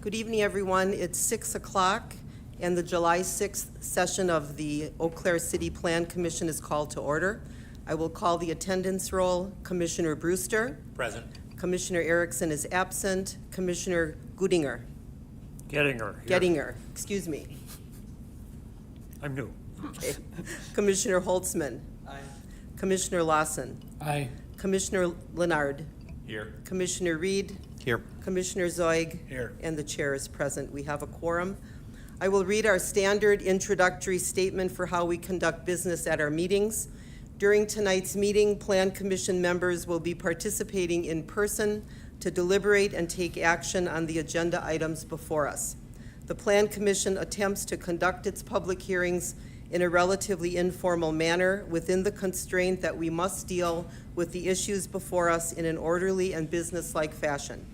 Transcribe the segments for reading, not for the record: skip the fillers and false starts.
Good evening, everyone. It's 6 o'clock, and the July 6th session of the Eau Claire City Plan Commission is called to order. I will call the attendance roll. Commissioner Brewster. Present. Commissioner Erickson is absent. Commissioner Gudinger. Gettinger, excuse me. I'm new. Okay. Commissioner Holtzman. Aye. Commissioner Lawson. Aye. Commissioner Leonard. Here. Commissioner Reed. Here. Commissioner Zoig. Here. And the chair is present. We have a quorum. I will read our standard introductory statement for how we conduct business at our meetings. During tonight's meeting, Plan Commission members will be participating in person to deliberate and take action on the agenda items before us. The Plan Commission attempts to conduct its public hearings in a relatively informal manner within the constraint that we must deal with the issues before us in an orderly and business-like fashion.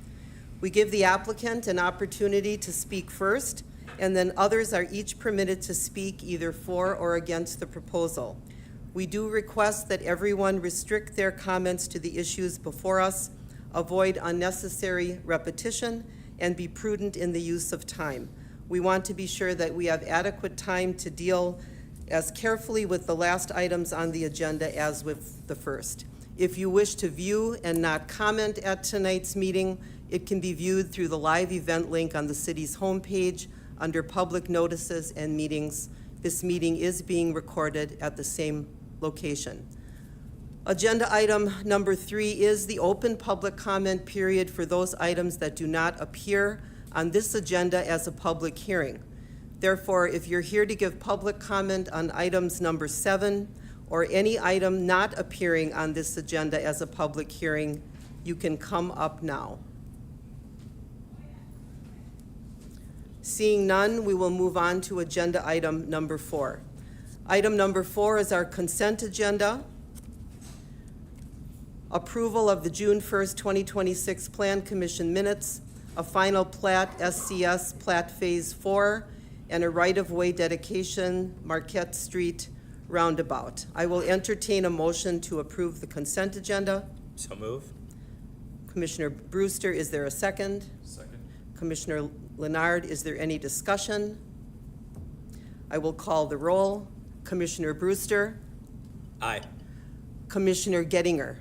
We give the applicant an opportunity to speak first, and then others are each permitted to speak either for or against the proposal. We do request that everyone restrict their comments to the issues before us, avoid unnecessary repetition, and be prudent in the use of time. We want to be sure that we have adequate time to deal as carefully with the last items on the agenda as with the first. If you wish to view and not comment at tonight's meeting, it can be viewed through the live event link on the city's homepage under public notices and meetings. This meeting is being recorded at the same location. Agenda item number 3 is the open public comment period for those items that do not appear on this agenda as a public hearing. Therefore, if you're here to give public comment on items number 7 or any item not appearing on this agenda as a public hearing, you can come up now. Seeing none, we will move on to agenda item number 4. Item number 4 is our consent agenda. Approval of the June 1st, 2026 Plan Commission minutes, a final plat, SCS Plat Phase 4, and a right-of-way dedication, Marquette Street Roundabout. I will entertain a motion to approve the consent agenda. So move. Commissioner Brewster, is there a second? Second. Commissioner Leonard, is there any discussion? I will call the roll. Commissioner Brewster. Aye. Commissioner Gettinger.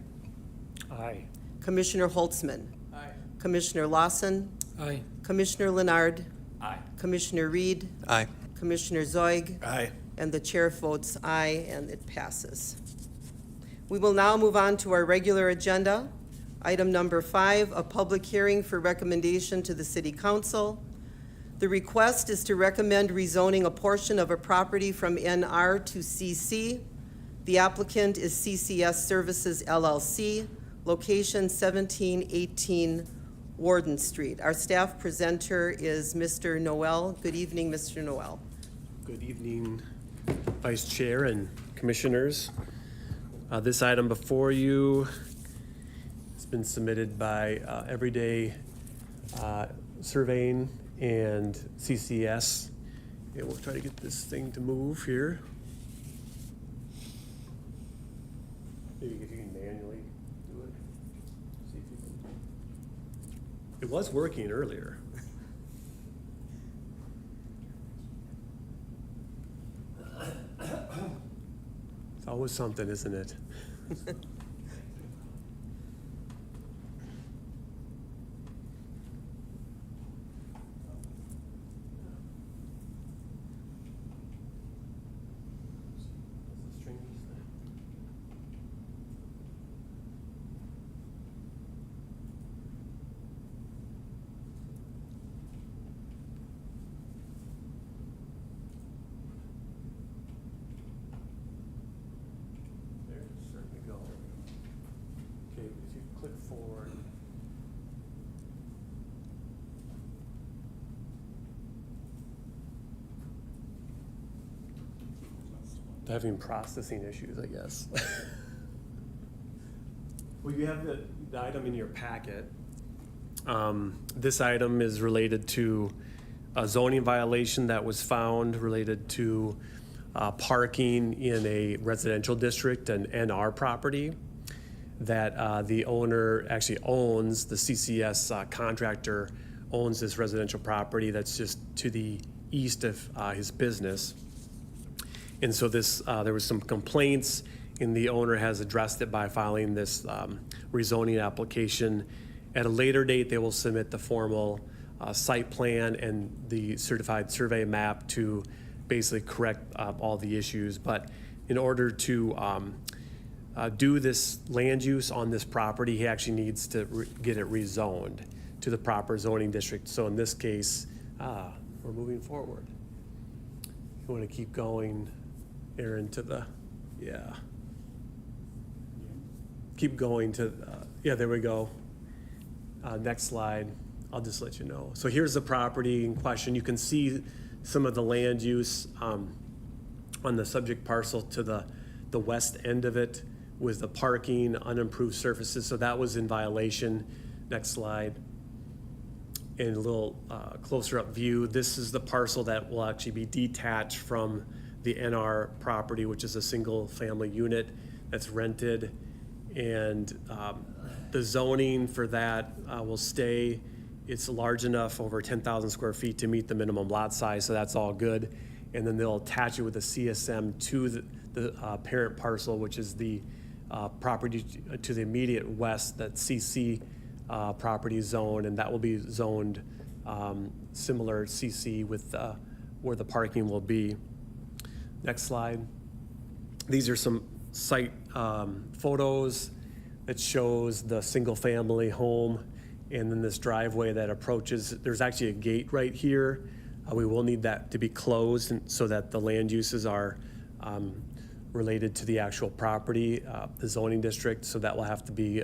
Aye. Commissioner Holtzman. Aye. Commissioner Lawson. Aye. Commissioner Leonard. Aye. Commissioner Reed. Aye. Commissioner Zoig. Aye. And the chair votes aye, and it passes. We will now move on to our regular agenda. Item number 5, a public hearing for recommendation to the City Council. The request is to recommend rezoning a portion of a property from NR to CC. The applicant is CCS Services LLC, location 1718 Warden Street. Our staff presenter is Mr. Noel. Good evening, Mr. Noel. Good evening, Vice Chair and Commissioners. This item before you has been submitted by Everyday Surveying and CCS. And we'll try to get this thing to move here. Maybe if you can manually do it. See if you can. It was working earlier. It's always something, isn't it? There, starting to go. Okay, if you click forward. Having processing issues, I guess. Well, you have the item in your packet. This item is related to a zoning violation that was found related to parking in a residential district, an NR property that the owner actually owns. The CCS contractor owns this residential property that's just to the east of his business. And so this, there was some complaints, and the owner has addressed it by filing this rezoning application. At a later date, they will submit the formal site plan and the certified survey map to basically correct all the issues. But in order to do this land use on this property, he actually needs to get it rezoned to the proper zoning district. So in this case, we're moving forward. You want to keep going, Aaron, to the, yeah. Keep going to, yeah, there we go. Next slide, I'll just let you know. So here's the property in question. You can see some of the land use on the subject parcel to the west end of it with the parking, unimproved surfaces. So that was in violation. Next slide. And a little closer up view, this is the parcel that will actually be detached from the NR property, which is a single family unit that's rented. And the zoning for that will stay. It's large enough, over 10,000 square feet, to meet the minimum lot size, so that's all good. And then they'll attach it with a CSM to the parent parcel, which is the property to the immediate west, that CC property zone, and that will be zoned similar CC with where the parking will be. Next slide. These are some site photos that shows the single-family home, and then this driveway that approaches. There's actually a gate right here. We will need that to be closed so that the land uses are related to the actual property, the zoning district, so that will have to be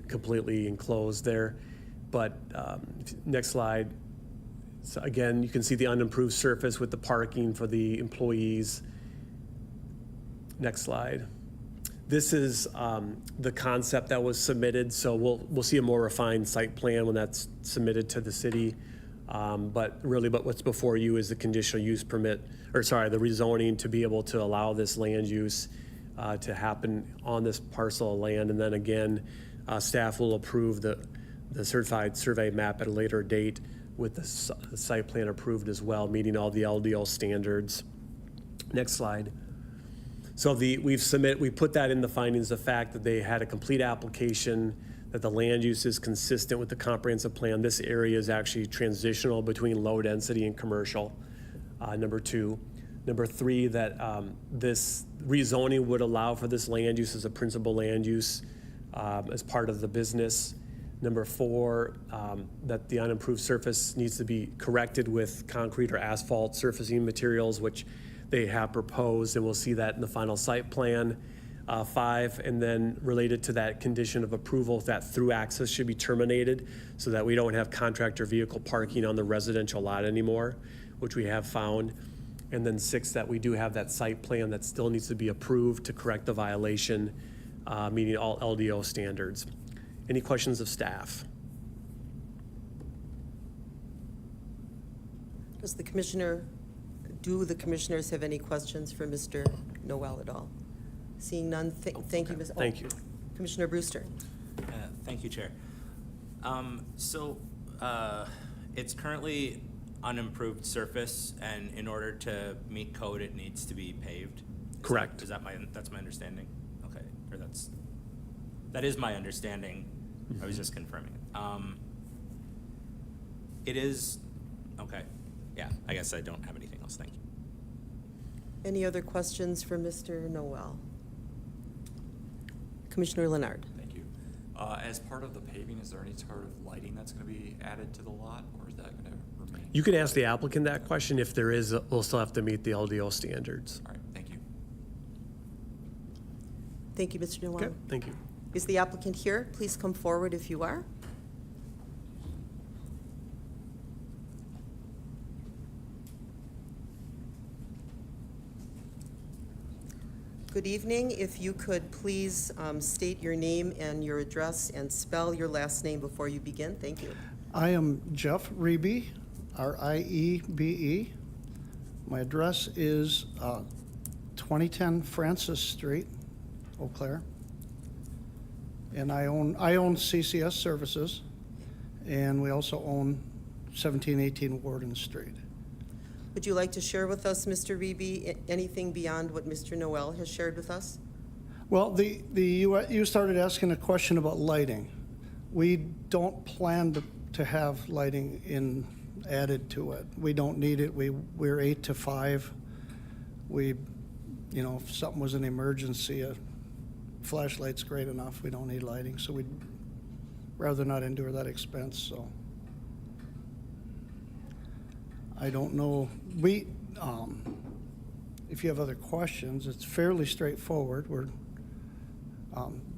completely enclosed there. But next slide. So again, you can see the unimproved surface with the parking for the employees. Next slide. This is the concept that was submitted, so we'll see a more refined site plan when that's submitted to the city. But what's before you is the conditional use permit, or sorry, the rezoning to be able to allow this land use to happen on this parcel of land. And then again, staff will approve the certified survey map at a later date with the site plan approved as well, meeting all the LDO standards. Next slide. So we put that in the findings of fact that they had a complete application, that the land use is consistent with the comprehensive plan. This area is actually transitional between low density and commercial, number 2. Number 3, that this rezoning would allow for this land use as a principal land use as part of the business. Number 4, that the unimproved surface needs to be corrected with concrete or asphalt surfacing materials, which they have proposed, and we'll see that in the final site plan. 5, and then related to that condition of approval, that through access should be terminated so that we don't have contractor vehicle parking on the residential lot anymore, which we have found. And then 6, that we do have that site plan that still needs to be approved to correct the violation, meeting all LDO standards. Any questions of staff? Do the commissioners have any questions for Mr. Noel at all? Seeing none, thank you, Ms. Thank you. Commissioner Brewster. Thank you, Chair. It's currently unimproved surface, and in order to meet code, it needs to be paved? Correct. That's my understanding? Okay, or that is my understanding. I was just confirming it. It is, okay. Yeah, I guess I don't have anything else. Thank you. Any other questions for Mr. Noel? Commissioner Leonard. Thank you. As part of the paving, is there any sort of lighting that's going to be added to the lot, or is that going to remain? You can ask the applicant that question. If there is, we'll still have to meet the LDO standards. All right, thank you. Thank you, Mr. Noel. Okay, thank you. Is the applicant here? Please come forward if you are. Good evening. If you could please state your name and your address and spell your last name before you begin. Thank you. I am Jeff Riebe, R-I-E-B-E. My address is 2010 Francis Street, Eau Claire. And I own CCS Services. and we also own 1718 Warden Street. Would you like to share with us, Mr. Reby, anything beyond what Mr. Noel has shared with us? Well, you started asking a question about lighting. We don't plan to have lighting added to it. We don't need it. We're 8 to 5. If something was an emergency, a flashlight's great enough. We don't need lighting, so we'd rather not endure that expense, so. I don't know. If you have other questions, it's fairly straightforward.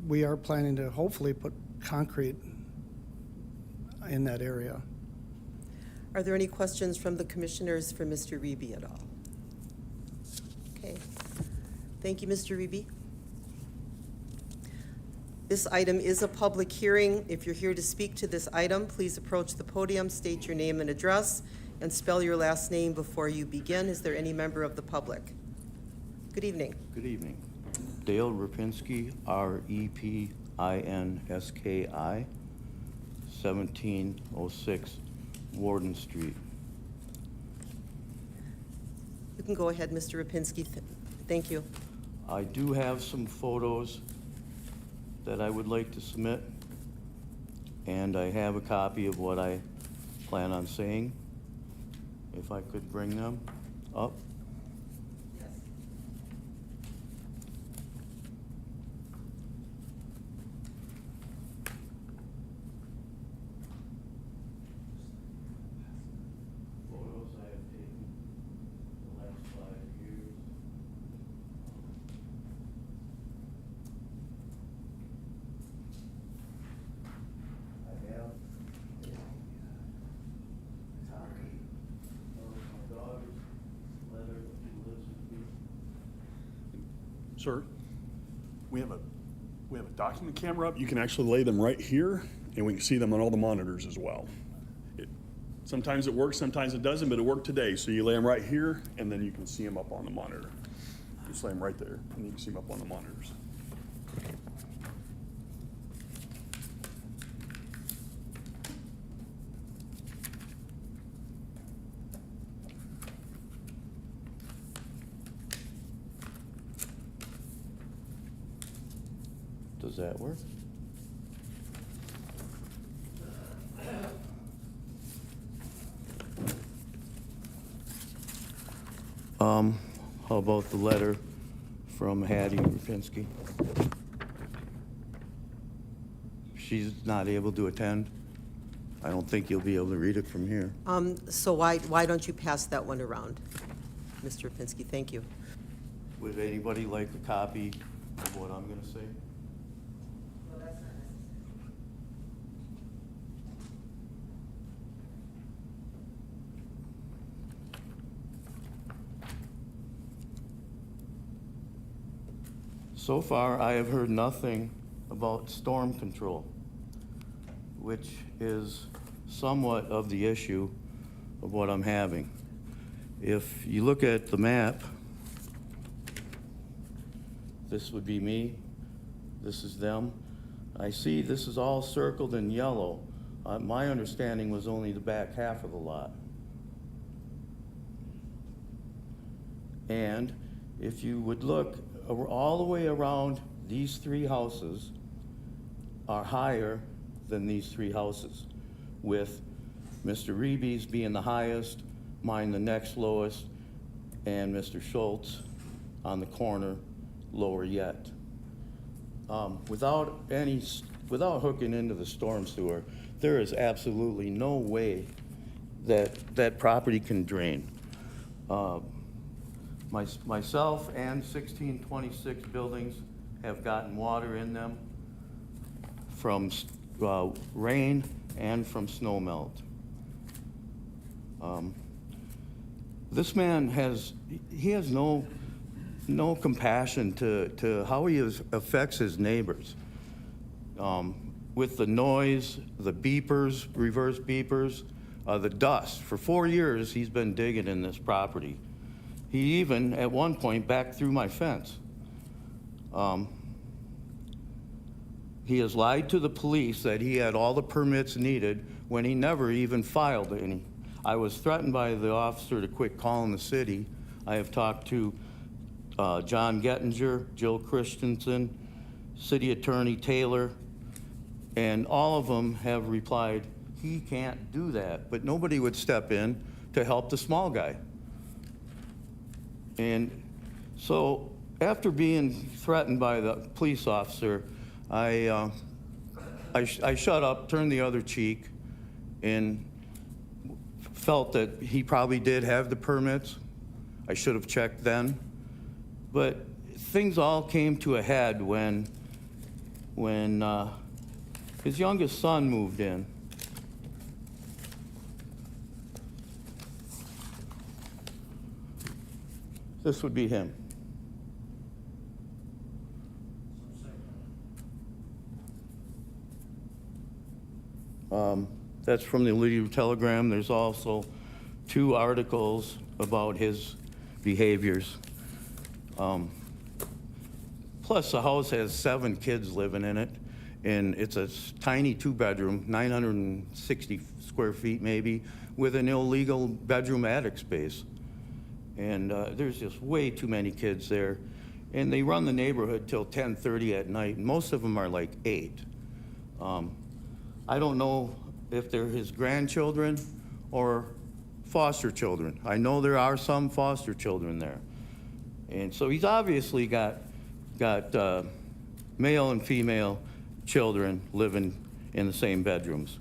We are planning to hopefully put concrete in that area. Are there any questions from the commissioners for Mr. Reby at all? Okay. Thank you, Mr. Reby. This item is a public hearing. If you're here to speak to this item, please approach the podium, state your name and address, and spell your last name before you begin. Is there any member of the public? Good evening. Good evening. Dale Repinski, Repinski, 1706 Warden Street. You can go ahead, Mr. Rapinski. Thank you. I do have some photos that I would like to submit, and I have a copy of what I plan on saying. If I could bring them up. Photos I have taken the last 5 years. I have a copy of my daughter's letter that she lives with me. Sir, we have a document camera up. You can actually lay them right here, and we can see them on all the monitors as well. Sometimes it works, sometimes it doesn't, but it worked today. So you lay them right here, and then you can see them up on the monitor. Just lay them right there, and you can see them up on the monitors. Does that work? How about the letter from Hattie Rapinski? She's not able to attend. I don't think you'll be able to read it from here. So why don't you pass that one around, Mr. Rapinski? Thank you. Would anybody like a copy of what I'm gonna say? So far, I have heard nothing about storm control, which is somewhat of the issue of what I'm having. If you look at the map, this would be me, this is them. I see this is all circled in yellow. My understanding was only the back half of the lot. And if you would look all the way around, these 3 houses are higher than these 3 houses, with Mr. Reby's being the highest, mine the next lowest, and Mr. Schultz on the corner lower yet. Without hooking into the storm sewer, there is absolutely no way that property can drain. Myself and 1626 buildings have gotten water in them from rain and from snow melt. This man has no compassion to how he affects his neighbors. With the noise, the beepers, reverse beepers, the dust. For 4 years, he's been digging in this property. He even, at one point, backed through my fence. He has lied to the police that he had all the permits needed when he never even filed any. I was threatened by the officer to quit calling the city. I have talked to John Gettinger, Jill Christensen, City Attorney Taylor, and all of them have replied, he can't do that. But nobody would step in to help the small guy. And so after being threatened by the police officer, I shut up, turned the other cheek, and felt that he probably did have the permits. I should have checked then. But things all came to a head when his youngest son moved in. This would be him. That's from the Lydia Telegram. There's also 2 articles about his behaviors. Plus, the house has 7 kids living in it, and it's a tiny 2-bedroom, 960 square feet maybe, with an illegal bedroom attic space. And there's just way too many kids there. And they run the neighborhood till 10:30 at night, and most of them are like 8. I don't know if they're his grandchildren or foster children. I know there are some foster children there. And so he's obviously got male and female children living in the same bedrooms.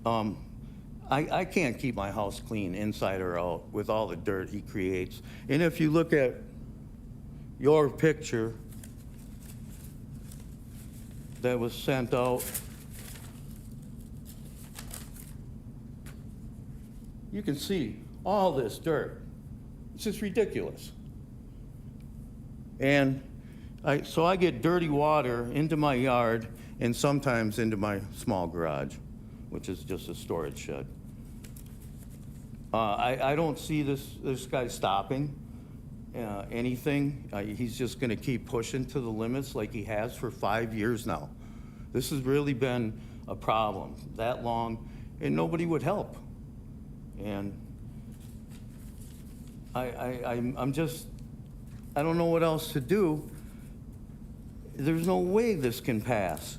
I can't keep my house clean inside or out with all the dirt he creates. And if you look at your picture that was sent out, you can see all this dirt. It's just ridiculous. And so I get dirty water into my yard and sometimes into my small garage, which is just a storage shed. I don't see this guy stopping anything. He's just gonna keep pushing to the limits like he has for 5 years now. This has really been a problem that long, and nobody would help. And I'm just, I don't know what else to do. There's no way this can pass.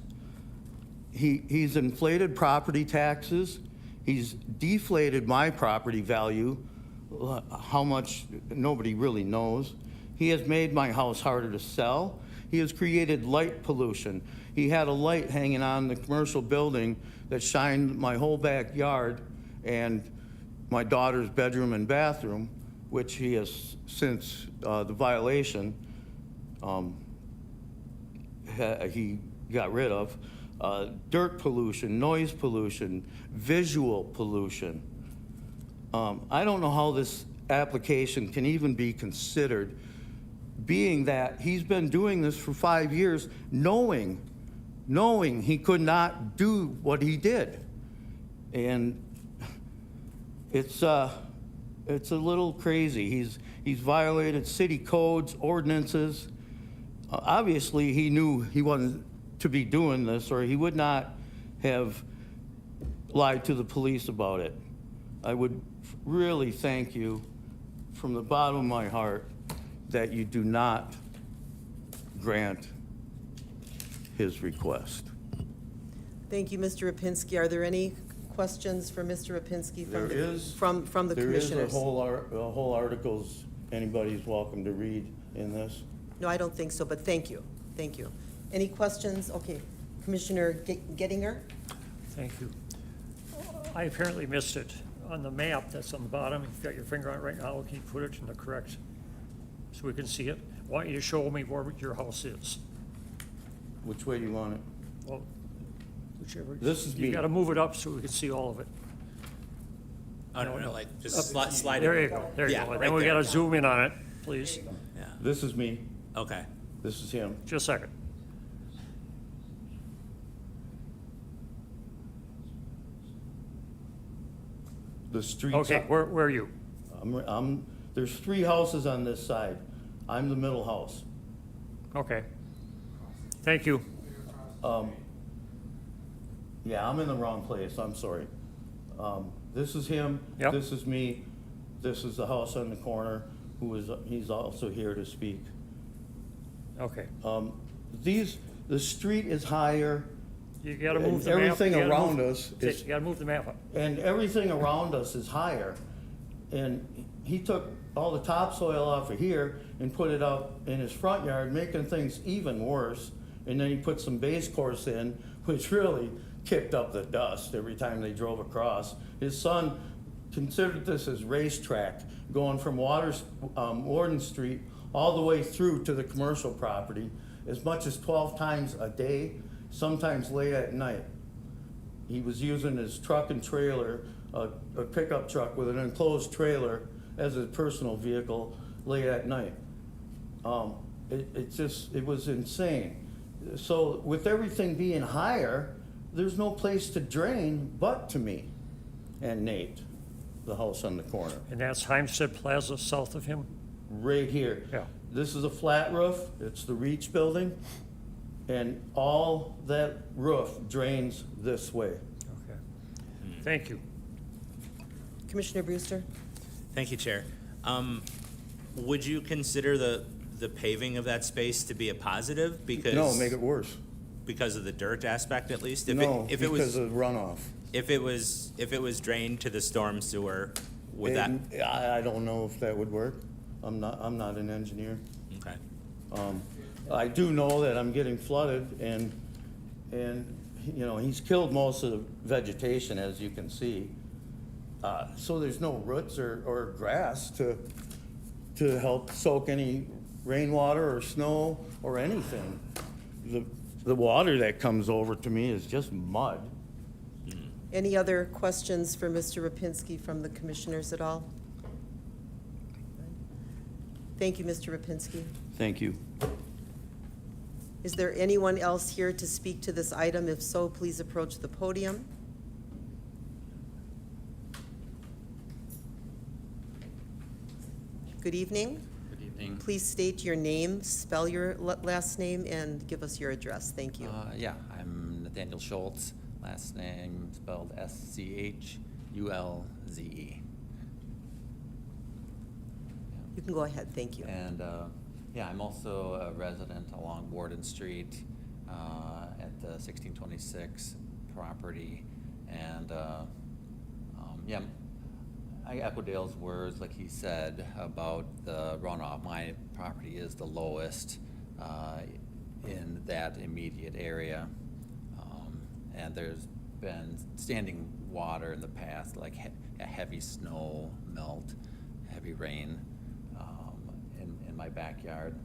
He's inflated property taxes. He's deflated my property value, how much nobody really knows. He has made my house harder to sell. He has created light pollution. He had a light hanging on the commercial building that shined my whole backyard and my daughter's bedroom and bathroom, which he has, since the violation, he got rid of. Dirt pollution, noise pollution, visual pollution. I don't know how this application can even be considered, being that he's been doing this for 5 years, knowing he could not do what he did. And it's a little crazy. He's violated city codes, ordinances. Obviously, he knew he wasn't to be doing this, or he would not have lied to the police about it. I would really thank you from the bottom of my heart that you do not grant his request. Thank you, Mr. Rapinski. Are there any questions for Mr. Rapinski There is. from the commissioners? There is a whole articles anybody's welcome to read in this. No, I don't think so, but thank you. Thank you. Any questions? Okay. Commissioner Gettinger? Thank you. I apparently missed it. On the map that's on the bottom, you've got your finger on it right now, can you put it in the correct, so we can see it? I want you to show me where your house is. Which way do you want it? Well, whichever. This is me. You gotta move it up so we can see all of it. Oh, no, like, just slide it. There you go, there you Yeah, go. right Then we there. gotta zoom in on it, please. Yeah, This is me. okay. This is him. Just a second. The streets. Okay, where are you? There's 3 houses on this side. I'm the middle house. Okay. Thank you. Yeah, I'm in the wrong place, I'm sorry. This is him, Yep. this is me, this is the house on the corner, he's also here to speak. Okay. The street is higher, You gotta and move the map. everything you gotta around move- us is- You gotta move the map up. and everything around us is higher. And he took all the topsoil off of here and put it up in his front yard, making things even worse. And then he put some base course in, which really kicked up the dust every time they drove across. His son considered this as racetrack, going from Warden Street all the way through to the commercial property, as much as 12 times a day, sometimes late at night. He was using his truck and trailer, a pickup truck with an enclosed trailer as a personal vehicle late at night. It was insane. So with everything being higher, there's no place to drain but to me and Nate, the house on the corner, And that's Heimstead Plaza south of him? right here. Yeah. This is a flat roof, it's the Reach Building, and all that roof drains this way. Okay. Thank you. Commissioner Brewster? Thank you, Chair. Would you consider the paving of that space to be a positive? Because No, make it worse. because of the dirt aspect, at least. No, If it because was of runoff. if it was drained to the storm sewer, would that? And I don't know if that would work. I'm not an engineer. Okay. I do know that I'm getting flooded and, you know, he's killed most of the vegetation, as you can see. So there's no roots or grass to help soak any rainwater or snow or anything. The water that comes over to me is just mud. Any other questions for Mr. Rapinski from the commissioners at all? Thank you, Mr. Rapinski. Thank you. Is there anyone else here to speak to this item? If so, please approach the podium. Good evening. Good evening. Please state your name, spell your last name, and give us your address. Thank you. Yeah, I'm Nathaniel Schultz, last name spelled Schulze. You can go ahead. Thank you. And, yeah, I'm also a resident along Warden Street at the 1626 property. And, yeah, I echo Dale's words, like he said, about the runoff. My property is the lowest in that immediate area. And there's been standing water in the past, like a heavy snow melt, heavy rain in my backyard.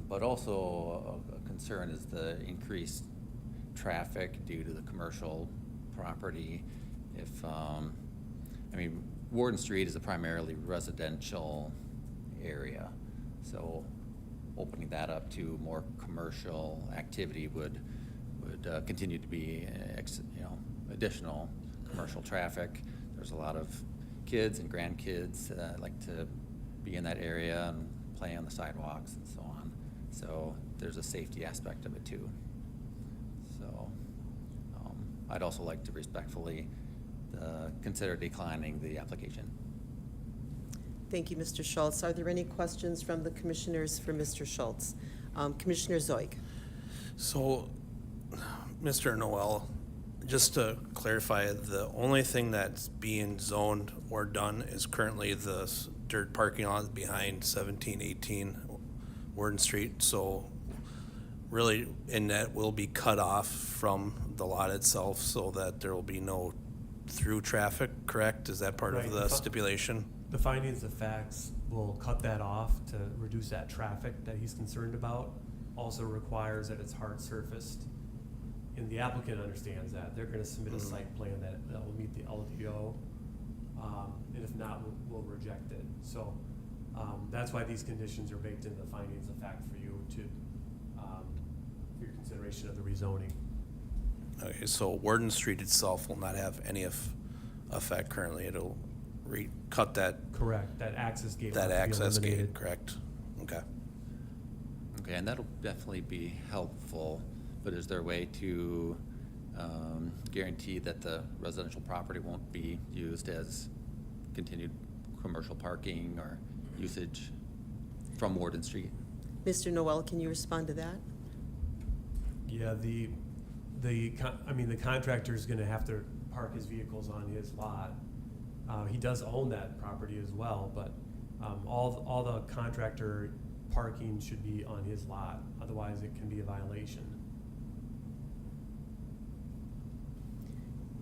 But also a concern is the increased traffic due to the commercial property. If, I mean, Warden Street is a primarily residential area, so opening that up to more commercial activity would continue to be, additional commercial traffic. There's a lot of kids and grandkids like to be in that area and play on the sidewalks and so on. So there's a safety aspect of it too. So I'd also like to respectfully consider declining the application. Thank you, Mr. Schultz. Are there any questions from the commissioners for Mr. Schultz? Commissioner Zoig. So, Mr. Noel, just to clarify, the only thing that's being zoned or done is currently the dirt parking lot behind 1718 Warden Street. So really, and that will be cut off from the lot itself so that there will be no through traffic, correct? Is that part of Right. the stipulation? The findings of facts will cut that off to reduce that traffic that he's concerned about. Also requires that it's hard surfaced. And the applicant understands that. They're gonna submit a site plan that will meet the LDO. And if not, we'll reject it. So, that's why these conditions are baked into the findings of fact for you to, for your consideration of the rezoning. Okay, so Warden Street itself will not have any effect currently. It'll cut that Correct, that access gate will have to be access gate, eliminated. correct? Okay. Okay, and that'll definitely be helpful, but is there a way to guarantee that the residential property won't be used as continued commercial parking or usage from Warden Street. Mr. Noel, can you respond to that? Yeah, the contractor's gonna have to park his vehicles on his lot. He does own that property as well, but, all the contractor parking should be on his lot, otherwise it can be a violation.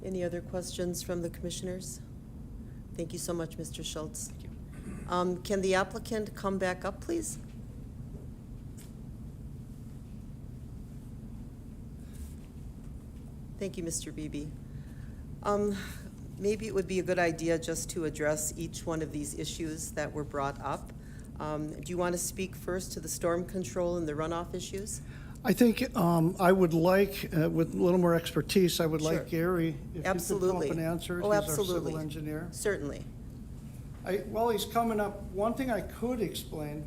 Any other questions from the commissioners? Thank you so much, Mr. Schultz. Thank you. Can the applicant come back up, please? Thank you, Mr. Beebe. Maybe it would be a good idea just to address each one of these issues that were brought up. Do you want to speak first to the storm control and the runoff issues? I think I would like, with a little more expertise, I would Sure. like Gary, if you could come Absolutely. up and answer it. Oh, He's our absolutely. civil engineer. Certainly. While he's coming up, one thing I could explain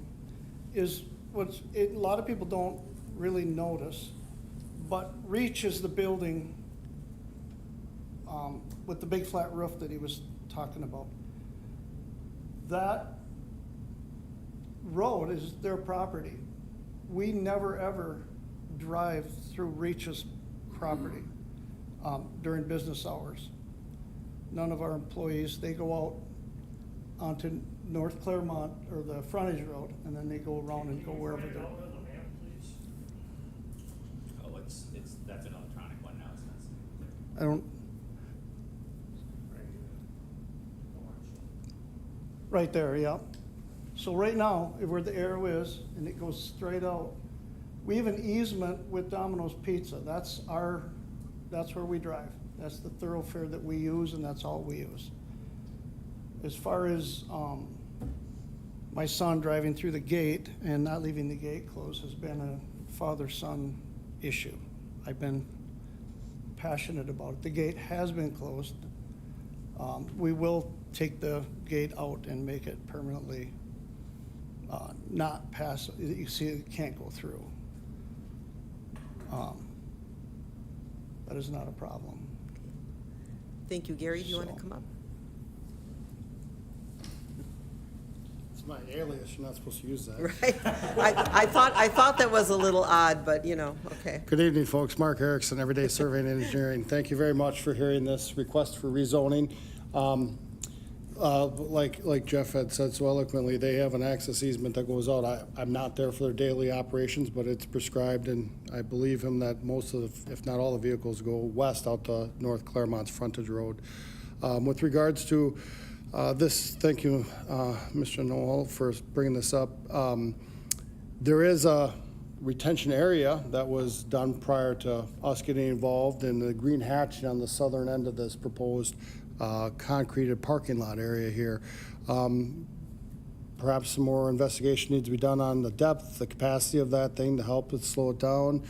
is a lot of people don't really notice, but Reach is the building with the big flat roof that he was talking about. That road is their property. We never, ever drive through Reach's property during business hours. None of our employees, they go out onto North Claremont or the frontage road, and then they go around and go wherever they're. Oh, that's an electronic one now, it's not. I don't. Right there, yeah. So right now, where the arrow is, and it goes straight out, we have an easement with Domino's Pizza. That's where we drive. That's the thoroughfare that we use, and that's all we use. As far as my son driving through the gate and not leaving the gate closed has been a father-son issue. I've been passionate about it. The gate has been closed. We will take the gate out and make it permanently not pass. You see, it can't go through. That is not a problem. Thank you. Gary, do you want to So- come up? It's my alias, you're not supposed to use that. Right. I thought that was a little odd, but okay. Good evening, folks. Mark Erickson, Everyday Surveying and Engineering. Thank you very much for hearing this request for rezoning. Like Jeff had said so eloquently, they have an access easement that goes out. I'm not there for their daily operations, but it's prescribed, and I believe him that most of, if not all the vehicles go west out to North Claremont's frontage road. With regards to this, thank you, Mr. Noel, for bringing this up. There is a retention area that was done prior to us getting involved in the green hatching on the southern end of this proposed concreted parking lot area here. Perhaps some more investigation needs to be done on the depth, the capacity of that thing to help it slow it down.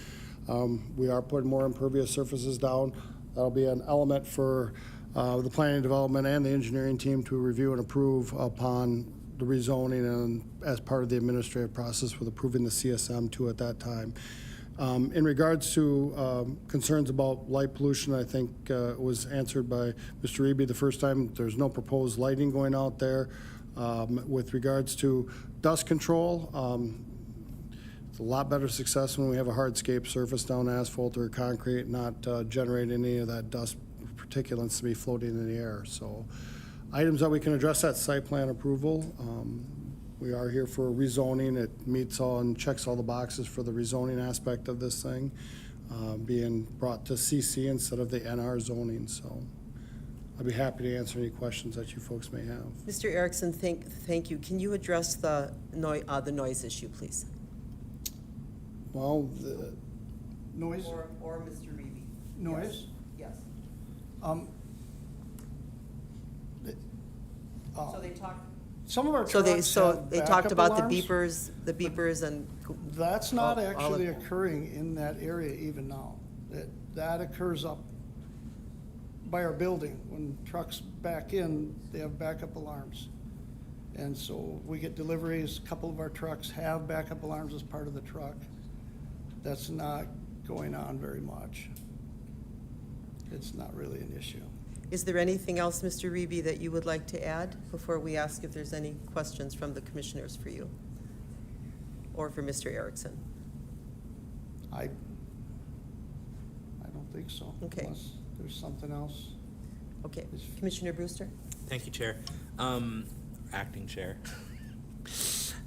We are putting more impervious surfaces down. That'll be an element for the planning and development and the engineering team to review and approve upon the rezoning and as part of the administrative process with approving the CSM too at that time. In regards to concerns about light pollution, I think it was answered by Mr. Eby the first time. There's no proposed lighting going out there. With regards to dust control, it's a lot better success when we have a hardscape surface down asphalt or concrete, not generate any of that dust particulates to be floating in the air. So items that we can address at site plan approval. We are here for rezoning. It meets all and checks all the boxes for the rezoning aspect of this thing, being brought to CC instead of the NR zoning. So I'd be happy to answer any questions that you folks may have. Mr. Erickson, thank you. Can you address the noise issue, please? Well, Noise? Or Mr. Reedy? Noise? Yes. So they talked. Some of our So trucks they have talked backup about alarms. the beepers and. That's not all of actually them. occurring in that area even now. That occurs up by our building. When trucks back in, they have backup alarms. And so we get deliveries, a couple of our trucks have backup alarms as part of the truck. That's not going on very much. it's not really an issue. Is there anything else, Mr. Reby, that you would like to add before we ask if there's any questions from the commissioners for you? Or for Mr. Erickson? I don't think so. Okay. Unless there's something else. Okay, Commissioner Brewster? Thank you, Chair. Acting Chair.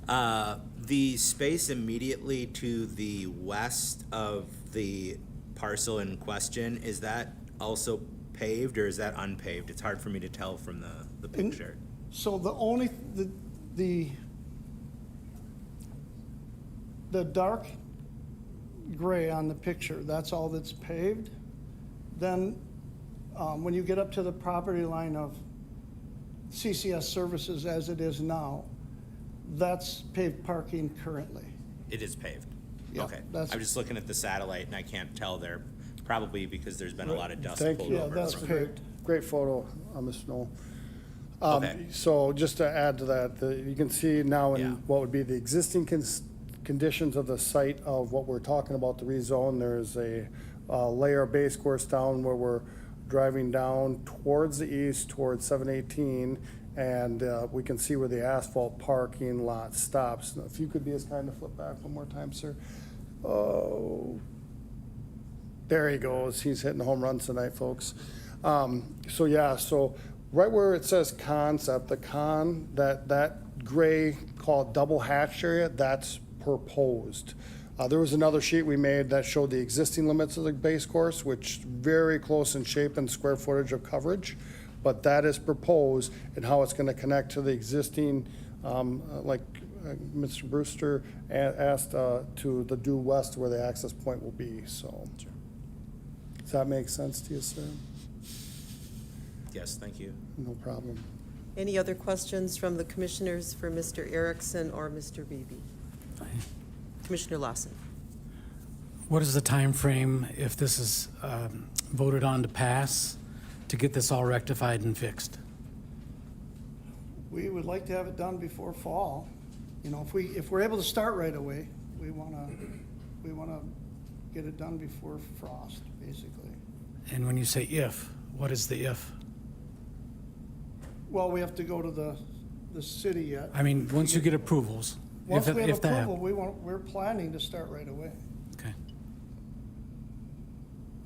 The space immediately to the west of the parcel in question, is that also paved or is that unpaved? It's hard for me to tell from the picture. So the dark gray on the picture, that's all that's paved. Then, when you get up to the property line of CCS Services as it is now, that's paved parking currently. It is paved? Yeah, Okay. that's- I'm just looking at the satellite and I can't tell there, probably because there's been a lot of dust Thank pulled you. Yeah, over. that's from- paved. Great photo, Mr. Knoll. Okay. So just to add to that, you can see now in Yeah. what would be the existing conditions of the site of what we're talking about, the rezone, there's a layer of base course down where we're driving down towards the east, towards 718, and we can see where the asphalt parking lot stops. Now, if you could be as kind to flip back one more time, sir. Oh, there he goes. He's hitting home runs tonight, folks. So yeah, so right where it says concept, that gray called double hatched area, that's proposed. There was another sheet we made that showed the existing limits of the base course, which very close in shape and square footage of coverage, but that is proposed and how it's gonna connect to the existing, like Mr. Brewster asked, to the due west where the access point will be, so. Does that make sense to you, sir? Yes, thank you. No problem. Any other questions from the commissioners for Mr. Erickson or Mr. Reby? Commissioner Lawson? What is the time frame if this is voted on to pass to get this all rectified and fixed? We would like to have it done before fall. You know, if we're able to start right away, we wanna get it done before frost, basically. And when you say if, what is the if? Well, we have to go to the city yet. I mean, once you get approvals, Once we have if that approval, we're planning to start right away. Okay.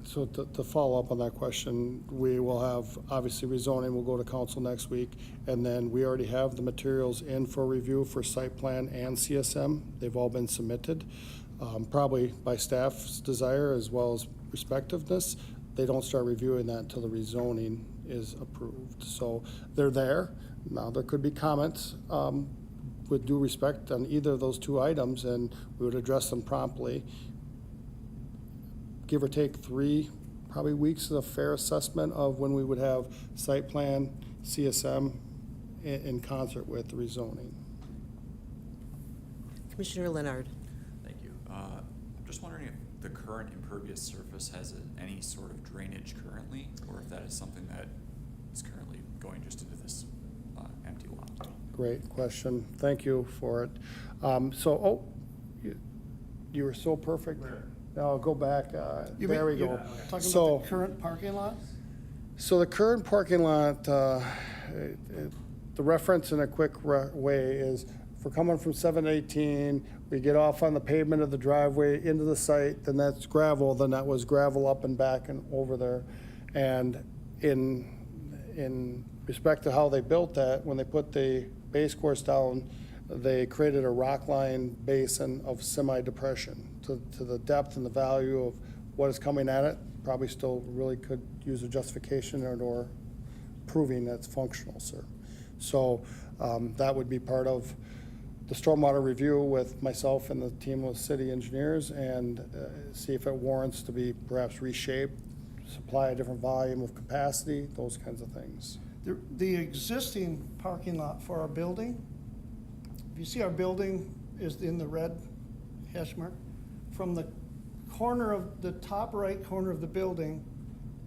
So to follow up on that question, we will have, obviously rezoning will go to council next week, and then we already have the materials in for review for site plan and CSM. They've all been submitted, probably by staff's desire as well as respectiveness. They don't start reviewing that until the rezoning is approved. So they're there. Now, there could be comments with due respect on either of those two items, and we would address them promptly. Give or take 3 probably weeks of a fair assessment of when we would have site plan, CSM in concert with the rezoning. Commissioner Leonard? Thank you. I'm just wondering if the current impervious surface has any sort of drainage currently, or if that is something that is currently going just into this empty lot. Great question. Thank you for it. You were so perfect. Now go back. There we go. Talking So- about the current parking lot? So the current parking lot, the reference in a quick way is, if we're coming from 718, we get off on the pavement of the driveway into the site, then that's gravel, then that was gravel up and back and over there. And in respect to how they built that, when they put the base course down, they created a rock line basin of semi-depression to the depth and the value of what is coming at it. Probably still really could use a justification or proving that's functional, sir. So that would be part of the stormwater review with myself and the team of city engineers, and see if it warrants to be perhaps reshaped, supply a different volume of capacity, those kinds of things. The existing parking lot for our building, if you see our building is in the red hash mark, from the corner of, the top right corner of the building,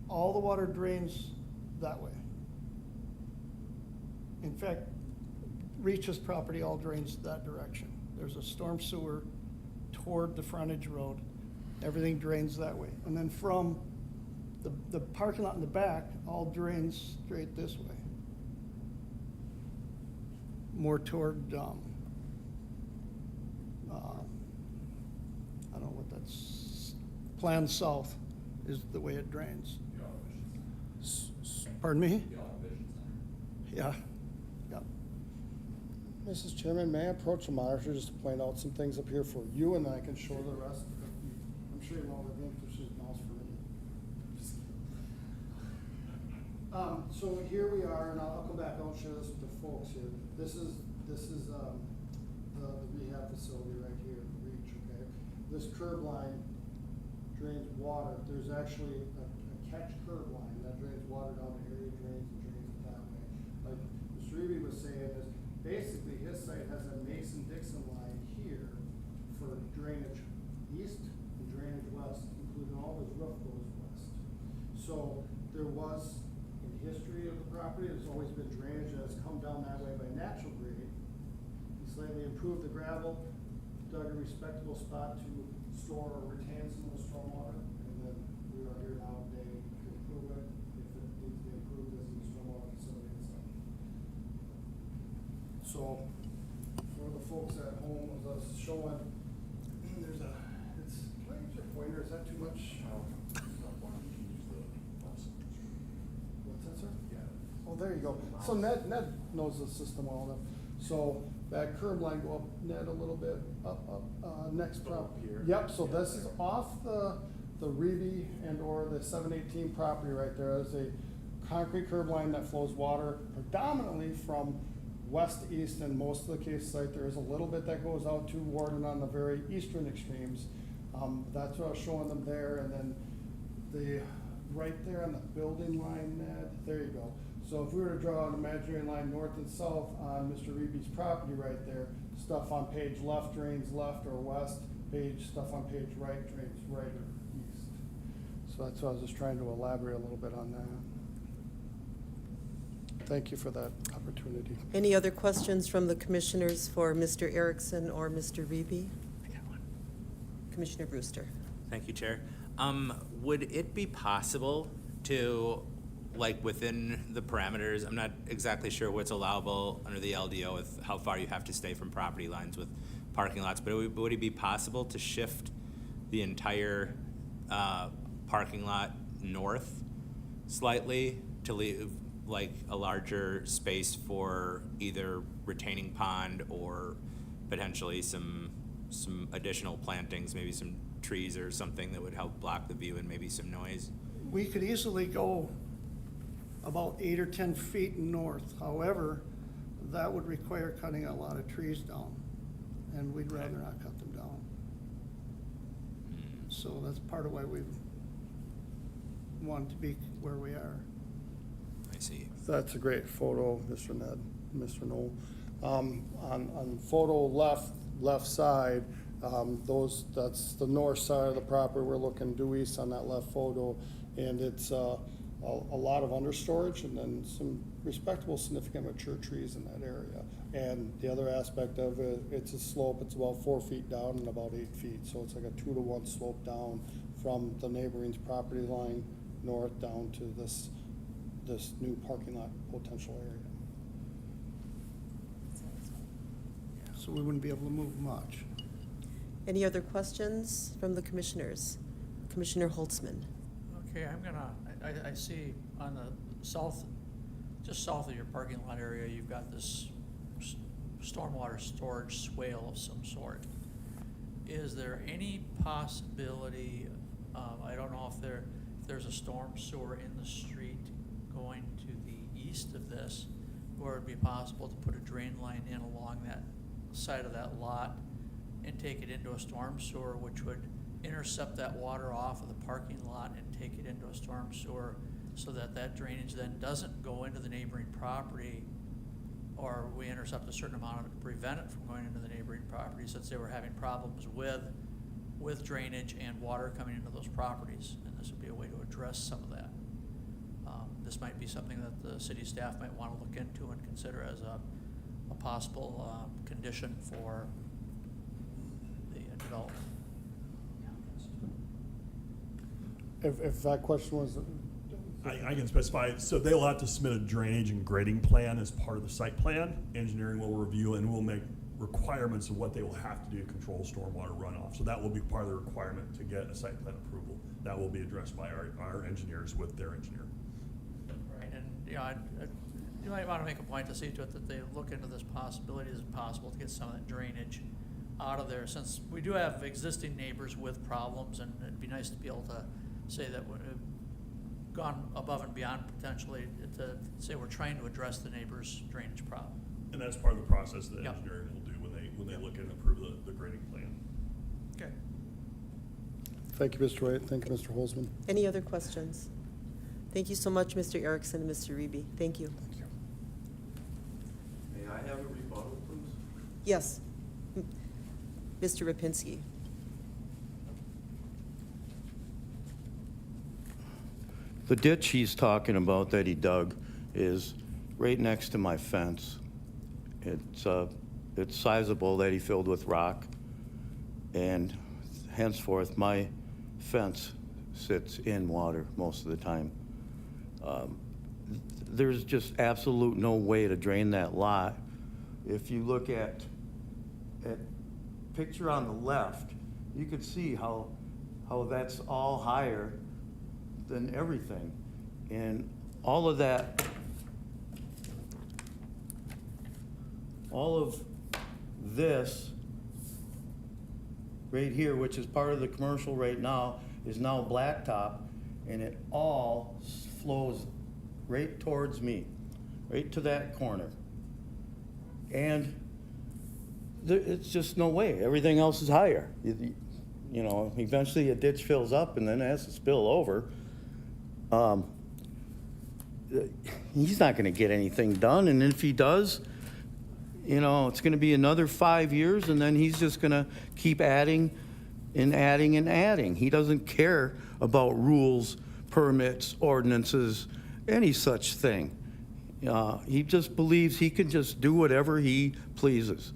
all the water drains that way. In fact, Reach's property all drains that direction. There's a storm sewer toward the frontage road. Everything drains that way. And then from the parking lot in the back all drains straight this way. More toward, I don't know what that's, Plan South is the way it drains. Pardon me? Yeah, yeah. Mrs. Chairman, may I approach the monitor just to point out some things up here for you, and then I can show the rest? I'm sure you know the name, which is mouse for me. So here we are, and I'll come back, I'll share this with the folks here. This is the rehab facility right here, Reach, okay? This curb line drains water. There's actually a catch curb line that drains water down to area drains and drains it that way. Like Mr. Reeby was saying, is basically his site has a Mason-Dixon line here for drainage east and drainage west, including all his roof goes west. So there was, in history of the property, there's always been drainage that has come down that way by natural grade. He slightly improved the gravel, dug a respectable spot to store or retain some of the stormwater, and then we are here now today to approve it if it needs to be improved as a stormwater facility itself. So, for the folks at home, as I was showing, there's a, it's, can I use your pointer, is that too much? What's that, sir? Yeah. Oh, there you go. So Ned knows the system well enough. So that curb line go up, Ned, a little bit, up, next prop. Here. Yep, so this is off the Reeby and or the 718 property right there. There's a concrete curb line that flows water predominantly from west to east, in most of the cases site. There is a little bit that goes out to Warden on the very eastern extremes. That's what I was showing them there, and then the, right there on the building line, Ned, there you go. So if we were to draw an imaginary line north and south on Mr. Reeby's property right there, stuff on page left drains left or west, stuff on page right drains right or east. So that's why I was just trying to elaborate a little bit on that. Thank you for that opportunity. Any other questions from the commissioners for Mr. Erickson or Mr. Reeby? Commissioner Brewster. Thank you, Chair. Would it be possible to, like, within the parameters, I'm not exactly sure what's allowable under the LDO with how far you have to stay from property lines with parking lots, but would it be possible to shift the entire parking lot north slightly to leave like a larger space for either retaining pond or potentially some additional plantings, maybe some trees or something that would help block the view and maybe some noise? We could easily go about 8 or 10 feet north. However, that would require cutting a lot of trees down, and we'd rather not cut them down. So that's part of why we want to be where we are. I see. That's a great photo, Mr. Ned, Mr. Knoll. On photo left side, that's the north side of the property. We're looking due east on that left photo, and it's a lot of understorage and then some respectable significant mature trees in that area. And the other aspect of it, it's a slope, it's about 4 feet down and about 8 feet. So it's like a 2-to-1 slope down from the neighboring property line north down to this new parking lot potential area. So we wouldn't be able to move much. Any other questions from the commissioners? Commissioner Holtzman. Okay, I see on the south, just south of your parking lot area, you've got this stormwater storage swale of some sort. Is there any possibility, I don't know if there's a storm sewer in the street going to the east of this, or it'd be possible to put a drain line in along that side of that lot and take it into a storm sewer, which would intercept that water off of the parking lot and take it into a storm sewer, so that that drainage then doesn't go into the neighboring property, or we intercept a certain amount of it to prevent it from going into the neighboring property, since they were having problems with drainage and water coming into those properties, and this would be a way to address some of that. This might be something that the city staff might want to look into and consider as a possible condition for the development. If that question was, I can specify, so they'll have to submit a drainage and grading plan as part of the site plan. Engineering will review and will make requirements of what they will have to do to control stormwater runoff. So that will be part of the requirement to get a site plan approval. That will be addressed by our engineers with their engineer. Right, and, you know, you might want to make a point to see to it that they look into this possibility, is it possible to get some of that drainage out of there, since we do have existing neighbors with problems, and it'd be nice to be able to say that we've gone above and beyond potentially to say we're trying to address the neighbor's drainage problem. And that's part of the process that Yep. engineering will do when they look and approve the grading plan. Okay. thank you, Mr. Wright, thank you, Mr. Holzman. Any other questions? Thank you so much, Mr. Erickson and Mr. Reby. Thank you. May I have a rebuttal, please? Yes. Mr. Rapinski. The ditch he's talking about that he dug is right next to my fence. It's sizable that he filled with rock, and henceforth my fence sits in water most of the time. There's just absolute no way to drain that lot. If you look at picture on the left, you can see how that's all higher than everything. And all of that, all of this right here, which is part of the commercial right now, is now blacktop, and it all flows right towards me, right to that corner. And it's just no way. Everything else is higher. You know, eventually a ditch fills up and then it has to spill over. He's not gonna get anything done, and if he does, you know, it's gonna be another 5 years, and then he's just gonna keep adding and adding and adding. He doesn't care about rules, permits, ordinances, any such thing. He just believes he can just do whatever he pleases.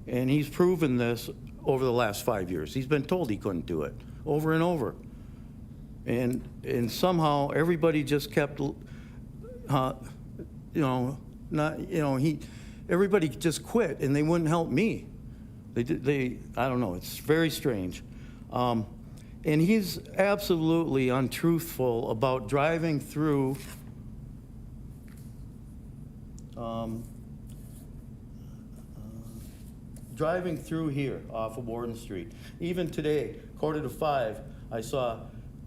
And he's proven this over the last 5 years. He's been told he couldn't do it over and over. And somehow everybody just kept, everybody just quit, and they wouldn't help me. I don't know, it's very strange. And he's absolutely untruthful about driving through here off of Warden Street. Even today, 4:45, I saw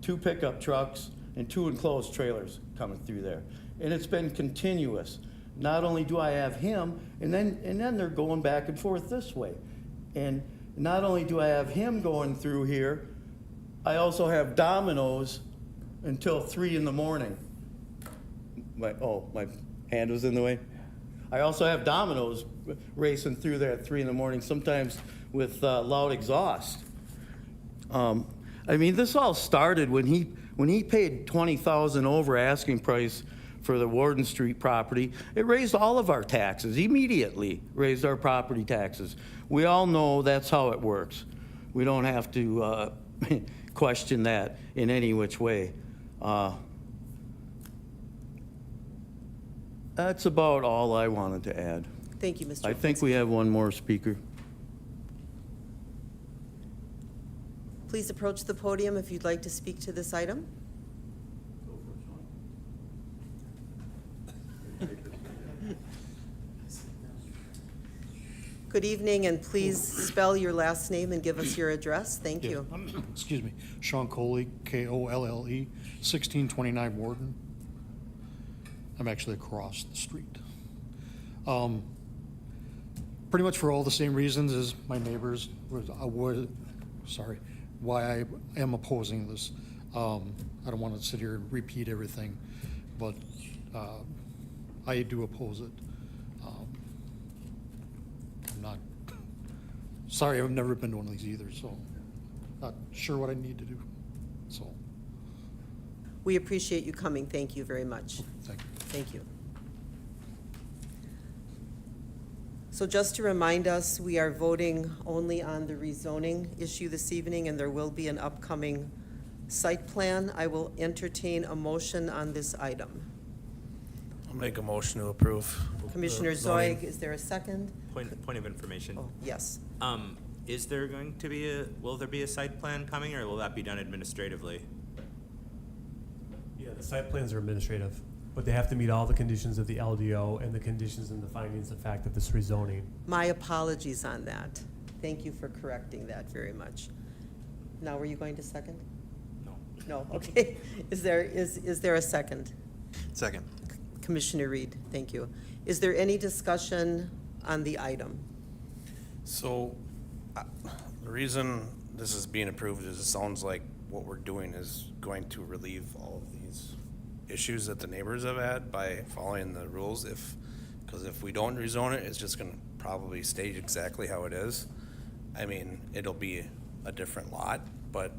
2 pickup trucks and 2 enclosed trailers coming through there. And it's been continuous. Not only do I have him, and then they're going back and forth this way. And not only do I have him going through here, I also have Domino's until 3 in the morning. My hand was in the way. I also have Domino's racing through there at 3 in the morning, sometimes with loud exhaust. I mean, this all started when he paid $20,000 over asking price for the Warden Street property. It raised all of our taxes, immediately raised our property taxes. We all know that's how it works. We don't have to question that in any which way. That's about all I wanted to add. Thank you, Mr. I think we have one more speaker. Please approach the podium if you'd like to speak to this item. Good evening, and please spell your last name and give us your address. Thank you. Excuse me, Sean Coley, Kolle, 1629 Warden. I'm actually across the street. Pretty much for all the same reasons as my neighbors, why I am opposing this. I don't want to sit here and repeat everything, but I do oppose it. I'm not, sorry, I've never been to one of these either, so not sure what I need to do, so. We appreciate you coming. Thank you very much. Thank you. Thank you. So just to remind us, we are voting only on the rezoning issue this evening, and there will be an upcoming site plan. I will entertain a motion on this item. I'll make a motion to approve. Commissioner zoning. Zoig, is there a second? Point of information. Oh, yes. Is there going to be will there be a site plan coming, or will that be done administratively? Yeah, the site plans are administrative, but they have to meet all the conditions of the LDO and the conditions and the findings of fact of this rezoning. My apologies on that. Thank you for correcting that very much. Now, were you going to second? No. No, okay. Is there a second? Second. Commissioner Reed, thank you. Is there any discussion on the item? So, the reason this is being approved is it sounds like what we're doing is going to relieve all of these issues that the neighbors have had by following the rules. Because if we don't rezone it, it's just gonna probably stay exactly how it is. I mean, it'll be a different lot, but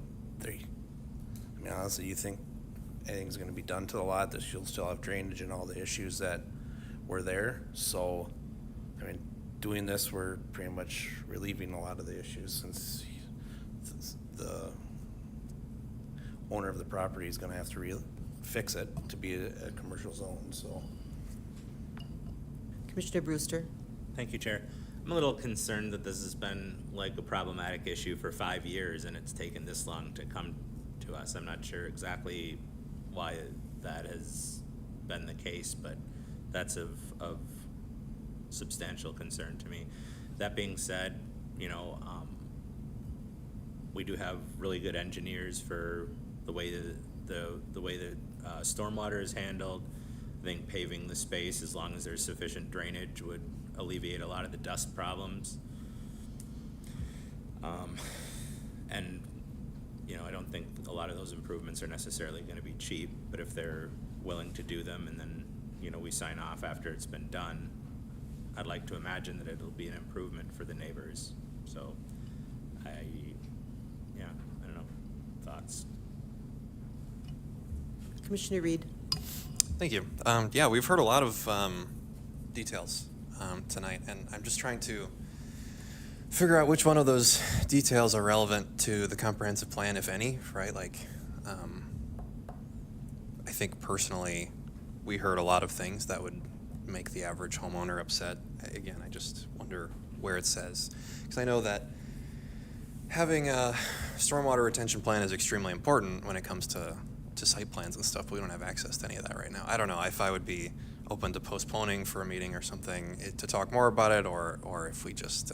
honestly, you think anything's gonna be done to the lot, that you'll still have drainage and all the issues that were there. So, I mean, doing this, we're pretty much relieving a lot of the issues since the owner of the property is gonna have to fix it to be a commercial zone, so. Commissioner Brewster? Thank you, Chair. I'm a little concerned that this has been like a problematic issue for 5 years and it's taken this long to come to us. I'm not sure exactly why that has been the case, but that's of substantial concern to me. That being said, we do have really good engineers for the way that stormwater is handled. I think paving the space, as long as there's sufficient drainage, would alleviate a lot of the dust problems. And I don't think a lot of those improvements are necessarily going to be cheap, but if they're willing to do them and then we sign off after it's been done, I'd like to imagine that it'll be an improvement for the neighbors. So I don't know, thoughts. Commissioner Reed? Thank you. Yeah, we've heard a lot of details tonight, and I'm just trying to figure out which one of those details are relevant to the comprehensive plan, if any, right? Like, I think personally, we heard a lot of things that would make the average homeowner upset. Again, I just wonder where it says, because I know that having a stormwater retention plan is extremely important when it comes to site plans and stuff, but we don't have access to any of that right now. I don't know if I would be open to postponing for a meeting or something to talk more about it, or if we just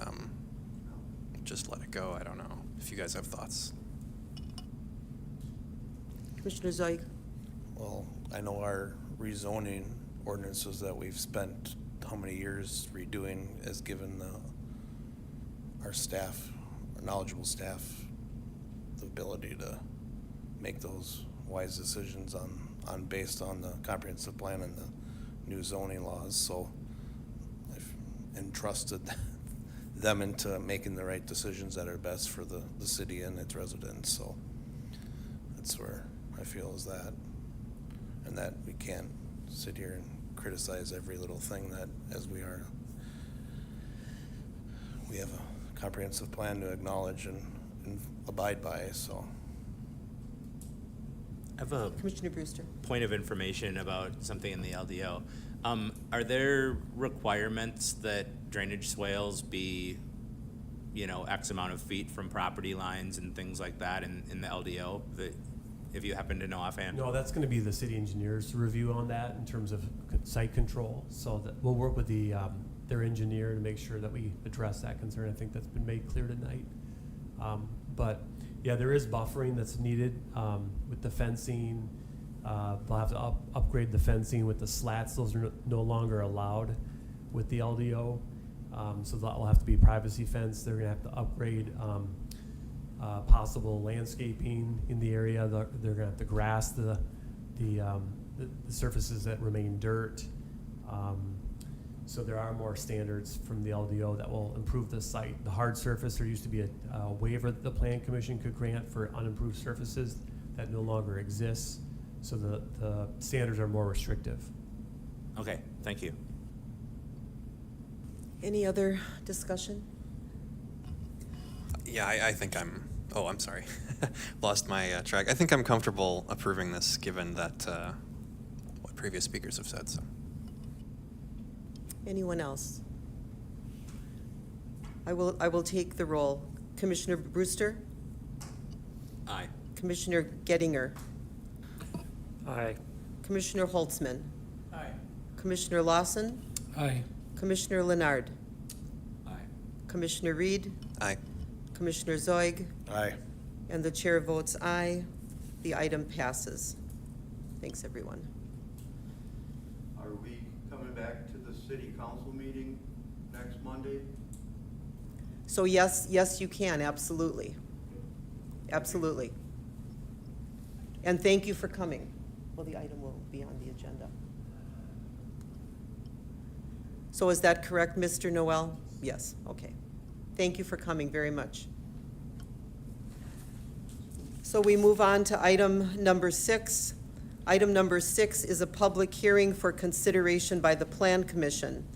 let it go. I don't know if you guys have thoughts. Commissioner Zoig? Well, I know our rezoning ordinances that we've spent how many years redoing has given our staff, our knowledgeable staff, the ability to make those wise decisions based on the comprehensive plan and the new zoning laws. So I've entrusted them into making the right decisions that are best for the city and its residents. So that's where I feel is that, and that we can't sit here and criticize every little thing that, as we have a comprehensive plan to acknowledge and abide by, so. I have a Commissioner Brewster? point of information about something in the LDO. Are there requirements that drainage swales be, X amount of feet from property lines and things like that in the LDO, that if you happen to know offhand? No, that's going to be the city engineer's review on that in terms of site control. So that we'll work with their engineer to make sure that we address that concern. I think that's been made clear tonight. But yeah, there is buffering that's needed with the fencing. They'll have to upgrade the fencing with the slats. Those are no longer allowed with the LDO. So that'll have to be privacy fence. They're gonna have to upgrade possible landscaping in the area. They're gonna have to grass the surfaces that remain dirt. So there are more standards from the LDO that will improve the site. The hard surface, there used to be a waiver that the Plan Commission could grant for unimproved surfaces that no longer exists. So the standards are more restrictive. Okay, thank you. Any other discussion? Yeah, I think I'm Oh, I'm sorry. Lost my track. I think I'm comfortable approving this, given that what previous speakers have said, so. Anyone else? I will take the roll. Commissioner Brewster? Aye. Commissioner Gettinger? Aye. Commissioner Holtzman? Aye. Commissioner Lawson? Aye. Commissioner Leonard? Aye. Commissioner Reed? Aye. Commissioner Zoig? Aye. And the chair votes aye. The item passes. Thanks, everyone. Are we coming back to the city council meeting next Monday? So yes, you can, absolutely. Absolutely. And thank you for coming. Well, the item will be on the agenda. So is that correct, Mr. Noel? Yes, okay. Thank you for coming very much. So we move on to item number 6. Item number 6 is a public hearing for consideration by the Plan Commission,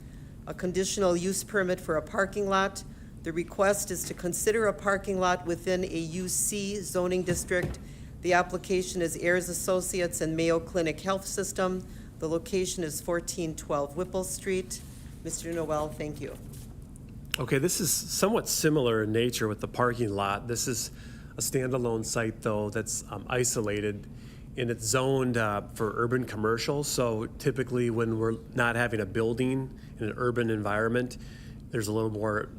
a conditional use permit for a parking lot. The request is to consider a parking lot within a UC zoning district. The application is Ayers Associates and Mayo Clinic Health System. The location is 1412 Whipple Street. Mr. Noel, thank you. Okay, this is somewhat similar in nature with the parking lot. This is a standalone site, though, that's isolated, and it's zoned for urban commercial. So typically, when we're not having a building in an urban environment, there's a little more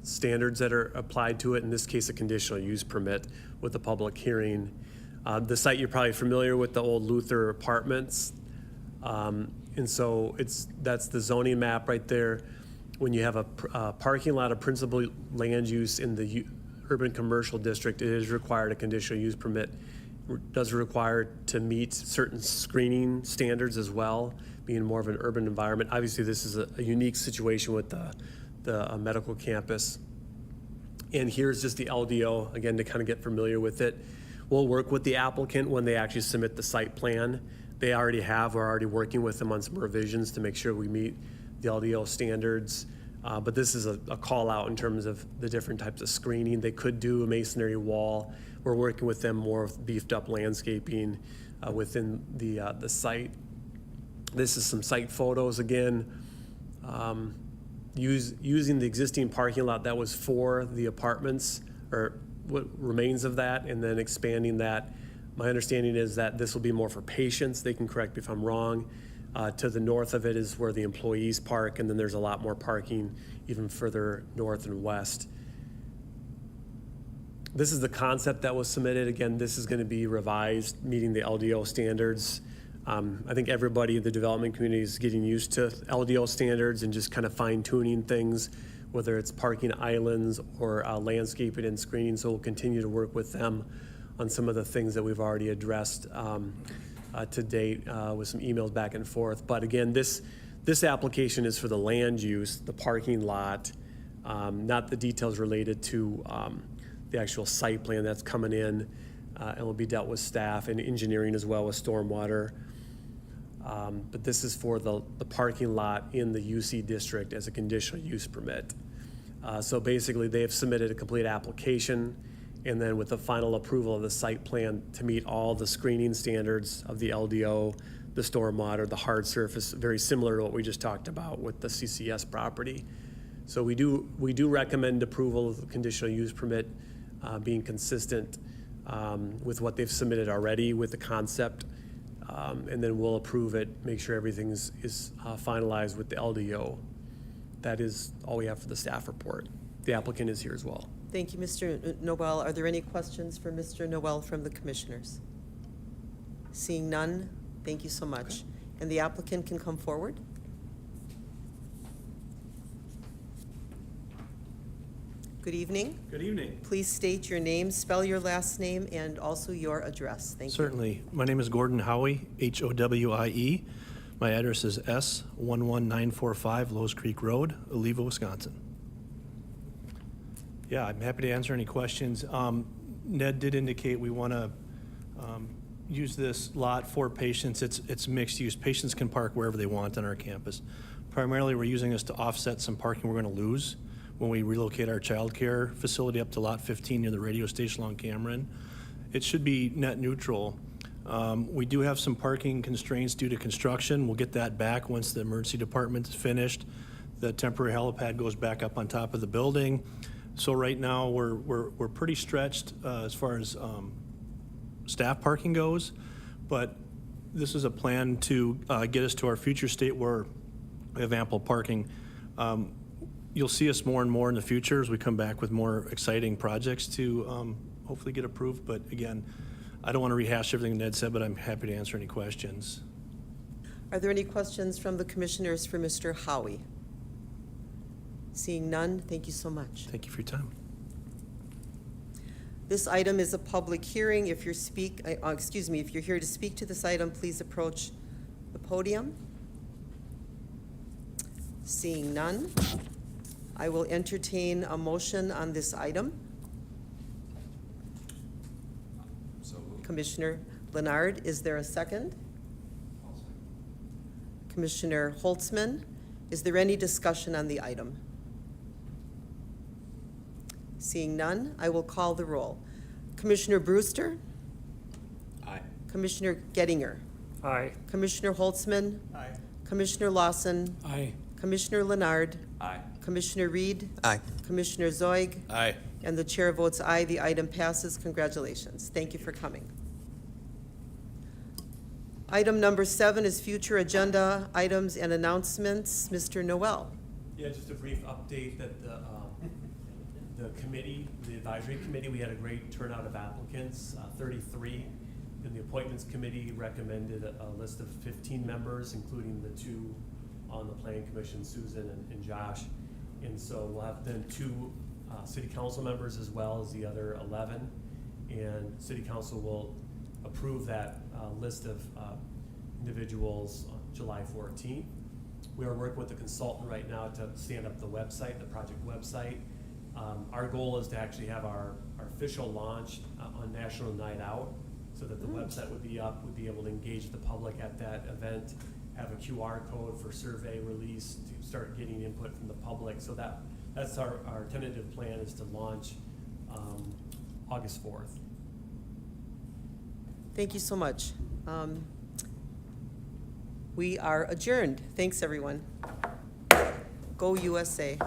standards that are applied to it. In this case, a conditional use permit with a public hearing. The site, you're probably familiar with, the old Luther Apartments. And so that's the zoning map right there. When you have a parking lot of principal land use in the urban commercial district, it is required a conditional use permit. Does require to meet certain screening standards as well, being more of an urban environment. Obviously, this is a unique situation with the medical campus. And here's just the LDO, again, to kind of get familiar with it. We'll work with the applicant when they actually submit the site plan. We're already working with them on some revisions to make sure we meet the LDO standards. But this is a call out in terms of the different types of screening. They could do a masonry wall. We're working with them more with beefed up landscaping within the site. This is some site photos again. Using the existing parking lot that was for the apartments, or what remains of that, and then expanding that. My understanding is that this will be more for patients. They can correct me if I'm wrong. To the north of it is where the employees park, and then there's a lot more parking even further north and west. This is the concept that was submitted. Again, this is going to be revised, meeting the LDO standards. I think everybody in the development community is getting used to LDO standards and just kind of fine tuning things, whether it's parking islands or landscaping and screening. So we'll continue to work with them on some of the things that we've already addressed to date with some emails back and forth. But again, this application is for the land use, the parking lot, not the details related to the actual site plan that's coming in, and will be dealt with staff and engineering as well with stormwater. But this is for the parking lot in the UC district as a conditional use permit. So basically, they have submitted a complete application, and then with the final approval of the site plan to meet all the screening standards of the LDO, the stormwater, the hard surface, very similar to what we just talked about with the CCS property. So we do recommend approval of the conditional use permit being consistent with what they've submitted already with the concept, and then we'll approve it, make sure everything is finalized with the LDO. That is all we have for the staff report. The applicant is here as well. Thank you, Mr. Noel. Are there any questions for Mr. Noel from the commissioners? Seeing none, thank you so much. And the applicant can come forward. Good evening. Good evening. Please state your name, spell your last name, and also your address. Thank you. Certainly. My name is Gordon Howie, Howie. My address is S11945 Lowe's Creek Road, Oliva, Wisconsin. Yeah, I'm happy to answer any questions. Ned did indicate we want to use this lot for patients. It's mixed use. Patients can park wherever they want on our campus. Primarily, we're using this to offset some parking we're going to lose when we relocate our childcare facility up to Lot 15 near the radio station along Cameron. It should be net neutral. We do have some parking constraints due to construction. We'll get that back once the emergency department is finished. The temporary helipad goes back up on top of the building. So right now, we're pretty stretched as far as staff parking goes, but this is a plan to get us to our future state where we have ample parking. You'll see us more and more in the future as we come back with more exciting projects to hopefully get approved. But again, I don't want to rehash everything Ned said, but I'm happy to answer any questions. Are there any questions from the commissioners for Mr. Howie? Seeing none, thank you so much. Thank you for your time. This item is a public hearing. If you're if you're here to speak to this item, please approach the podium. Seeing none, I will entertain a motion on this item. Commissioner Leonard, is there a second? Commissioner Holtzman, is there any discussion on the item? Seeing none, I will call the roll. Commissioner Brewster? Aye. Commissioner Gettinger? Aye. Commissioner Holtzman? Aye. Commissioner Lawson? Aye. Commissioner Leonard? Aye. Commissioner Reed? Aye. Commissioner Zoig? Aye. And the chair votes aye. The item passes. Congratulations. Thank you for coming. Item number 7 is future agenda items and announcements. Mr. Noel. Yeah, just a brief update that the committee, the advisory committee, we had a great turnout of applicants, 33. And the appointments committee recommended a list of 15 members, including the 2 on the planning commission, Susan and Josh. And so we'll have then 2 city council members as well as the other 11. And city council will approve that list of individuals on July 14th. We are working with the consultant right now to stand up the website, the project website. Our goal is to actually have our official launch on National Night Out so that the website would be up, we'd be able to engage the public at that event, have a QR code for survey release to start getting input from the public. So that's our tentative plan, is to launch August 4th. Thank you so much. We are adjourned. Thanks, everyone. Go USA.